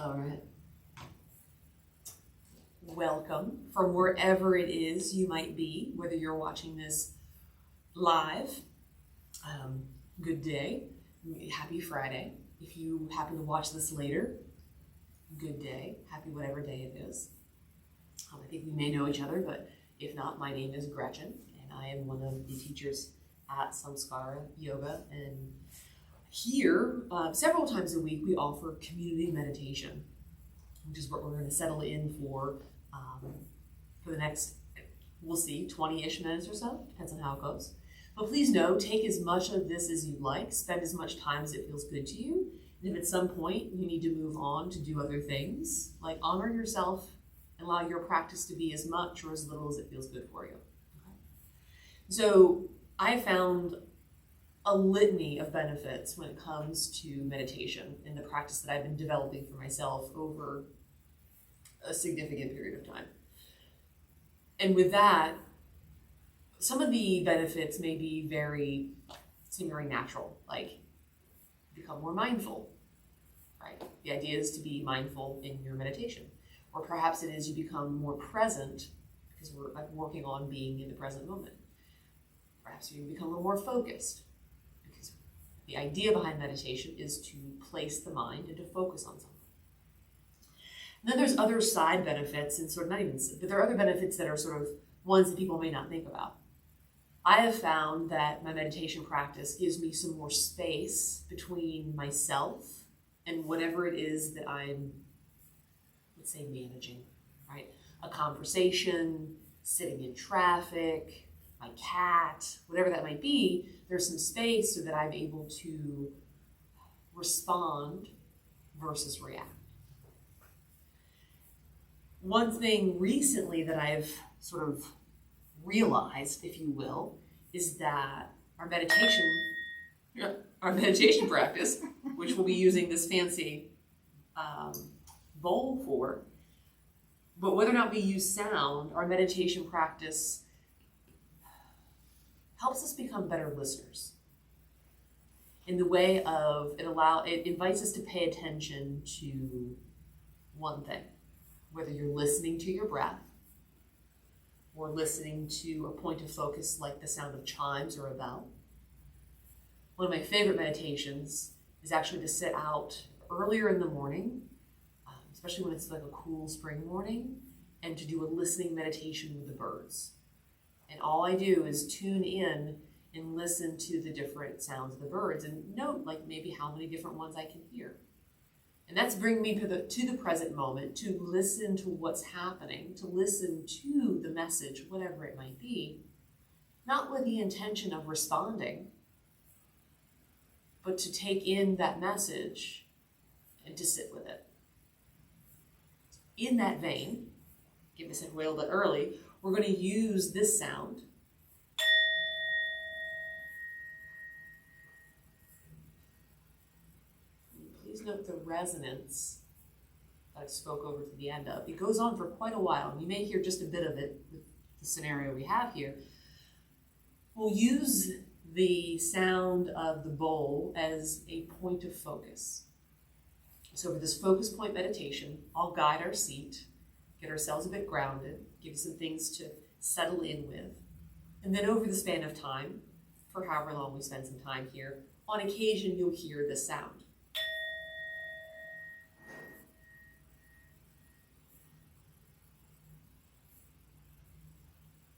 All right. Welcome from wherever it is you might be, whether you're watching this live. Good day. Happy Friday. If you happen to watch this later, good day. Happy whatever day it is. I think we may know each other, but if not, my name is Gretchen, and I am one of the teachers at Samskara Yoga. And here, several times a week, we offer community meditation, which is what we're going to settle in for the next, we'll see, 20-ish minutes or so, depends on how it goes. But please know, take as much of this as you'd like, spend as much time as it feels good to you, and if at some point you need to move on to do other things, like honor yourself and allow your practice to be as much or as little as it feels good for you. Okay? So I found a litany of benefits when it comes to meditation and the practice that I've been developing for myself over a significant period of time. And with that, some of the benefits may be seem very natural, like become more mindful, right? The idea is to be mindful in your meditation. Or perhaps it is you become more present because we're working on being in the present moment. Perhaps you become a little more focused because the idea behind meditation is to place the mind and to focus on something. And then there's other side benefits, and sort of not even, but there are other benefits that are sort of ones that people may not think about. I have found that my meditation practice gives me some more space between myself and whatever it is that I'm, let's say, managing, right? A conversation, sitting in traffic, my cat, whatever that might be, there's some space so that I'm able to respond versus react. One thing recently that I've sort of realized, if you will, is that our meditation practice, which we'll be using this fancy bowl for, but whether or not we use sound, our meditation practice helps us become better listeners. In the way of it invites us to pay attention to one thing, whether you're listening to your breath or listening to a point of focus like the sound of chimes or a bell. One of my favorite meditations is actually to sit out earlier in the morning, especially when it's like a cool spring morning, and to do a listening meditation with the birds. And all I do is tune in and listen to the different sounds of the birds and note like maybe how many different ones I can hear. And that's bringing me to the present moment, to listen to what's happening, to listen to the message, whatever it might be, not with the intention of responding, but to take in that message and to sit with it. In that vein, give us a whale bit early, we're going to use this sound. Please note the resonance that I spoke over to the end of. It goes on for quite a while, and you may hear just a bit of it with the scenario we have here. We'll use the sound of the bowl as a point of focus. So for this focus point meditation, I'll guide our seat, get ourselves a bit grounded, give you some things to settle in with. And then over the span of time, for however long we spend some time here, on occasion you'll hear the sound.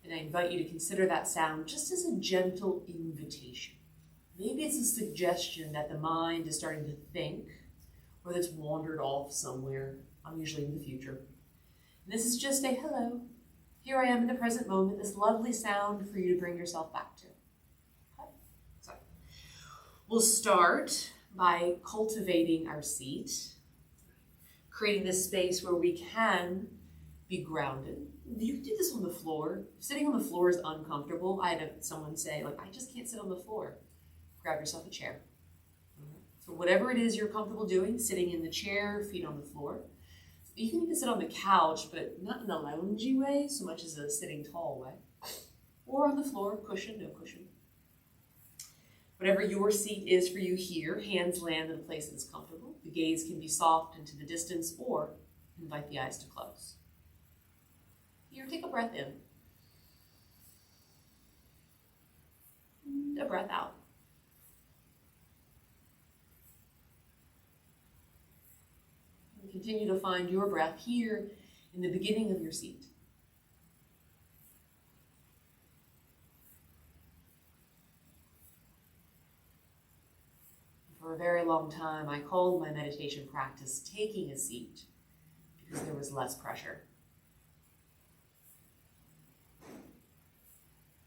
And I invite you to consider that sound just as a gentle invitation. Maybe it's a suggestion that the mind is starting to think, or that's wandered off somewhere. I'm usually in the future. And this is just a hello. Here I am in the present moment, this lovely sound for you to bring yourself back to. Okay? So we'll start by cultivating our seat, creating this space where we can be grounded. You can do this on the floor. Sitting on the floor is uncomfortable. I had someone say, I just can't sit on the floor. Grab yourself a chair. So whatever it is you're comfortable doing, sitting in the chair, feet on the floor. You can even sit on the couch, but not in a loungy way, so much as a sitting tall way. Or on the floor, cushion, no cushion. Whatever your seat is for you here, hands land in a place that's comfortable. The gaze can be soft into the distance or invite the eyes to close. Here, take a breath in. And a breath out. And continue to find your breath here in the beginning of your seat. For a very long time, I called my meditation practice taking a seat because there was less pressure.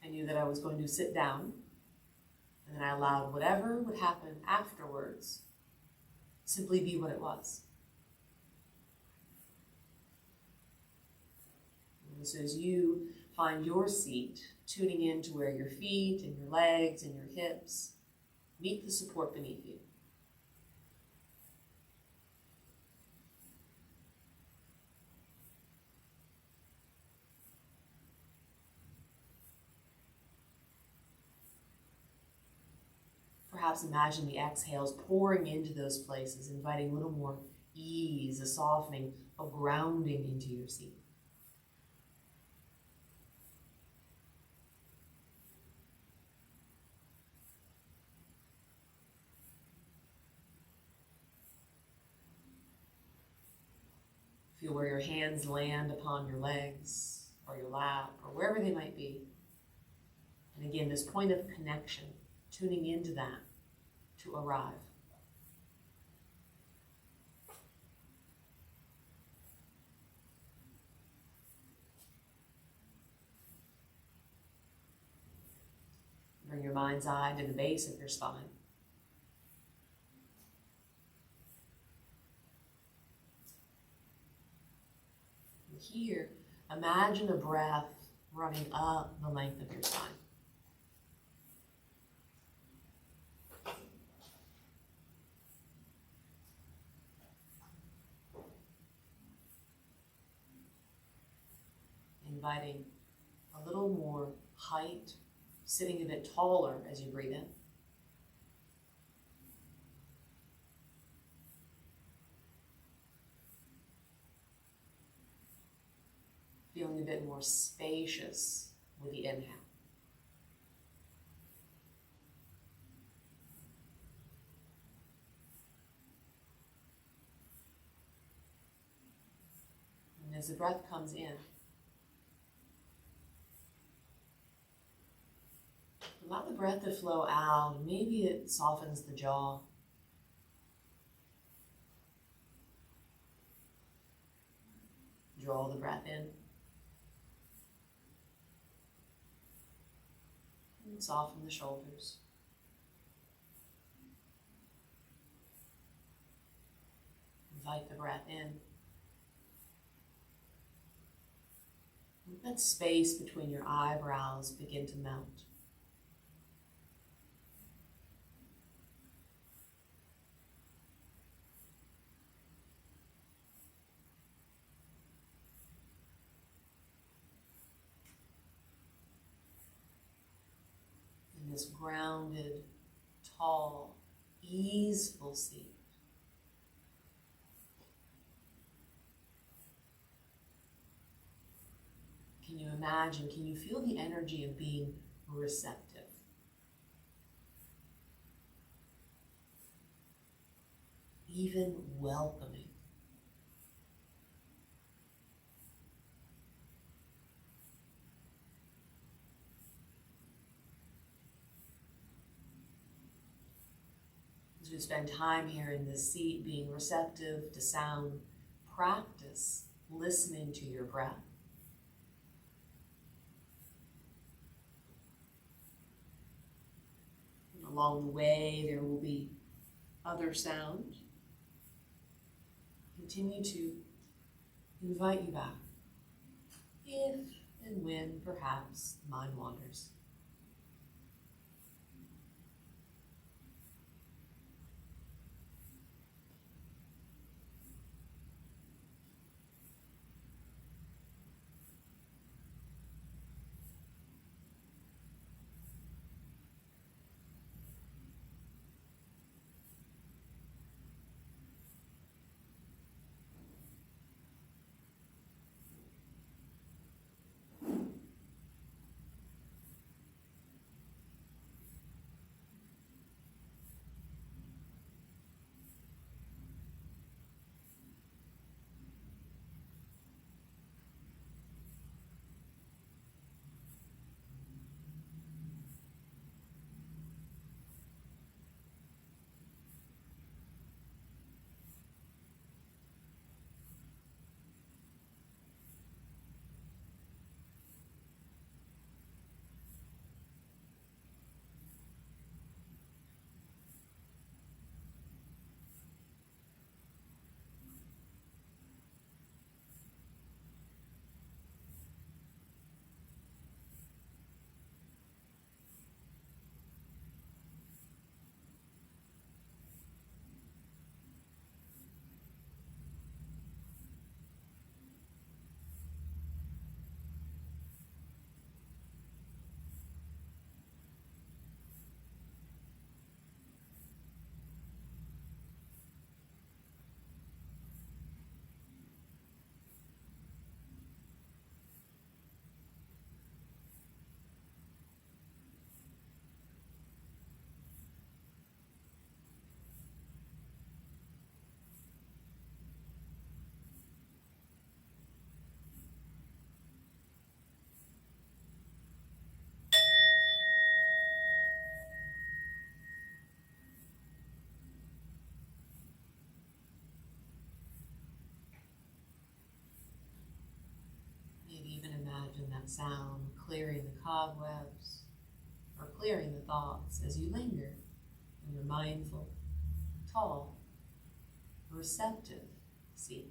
I knew that I was going to sit down, and then I allowed whatever would happen afterwards simply be what it was. And so as you find your seat, tuning into where your feet and your legs and your hips meet the support beneath you. Perhaps imagine the exhales pouring into those places, inviting a little more ease, a softening, a grounding into your seat. Feel where your hands land upon your legs or your lap or wherever they might be. And again, this point of connection, tuning into that to arrive. Bring your mind's eye to the base of your spine. And here, imagine a breath running up the length of your spine. Inviting a little more height, sitting a bit taller as you breathe in. Feeling a bit more spacious with the inhale. And as the breath comes in, allow the breath to flow out. Maybe it softens the jaw. Draw the breath in. And soften the shoulders. Invite the breath in. Let that space between your eyebrows begin to melt. This grounded, tall, easeful seat. Can you imagine, can you feel the energy of being receptive? Even welcoming. To spend time here in this seat being receptive to sound, practice listening to your breath. And along the way, there will be other sound. Continue to invite you back, if and when perhaps the mind wanders. that sound, clearing the cobwebs, or clearing the thoughts as you linger in your mindful, tall, receptive seat.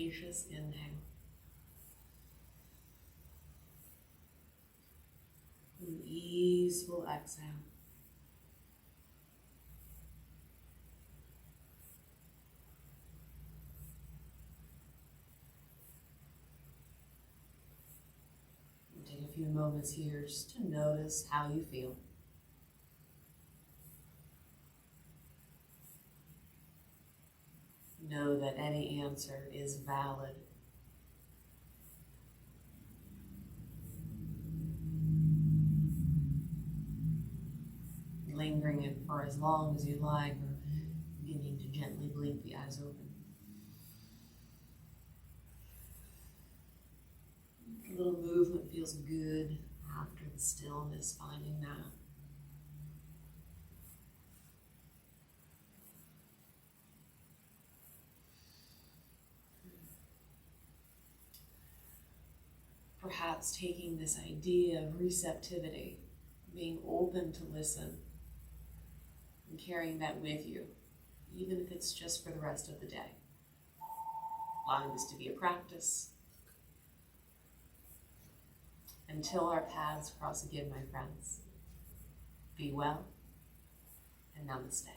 spacious inhale. An easeful exhale. And take a few moments here just to notice how you feel. Know that any answer is valid. Lingering it for as long as you like, or beginning to gently blink the eyes open. A little movement feels good after the stillness, finding that. Perhaps taking this idea of receptivity, being open to listen, and carrying that with you, even if it's just for the rest of the day. Allowing this to be a practice. Until our paths cross again, my friends, be well and namaste.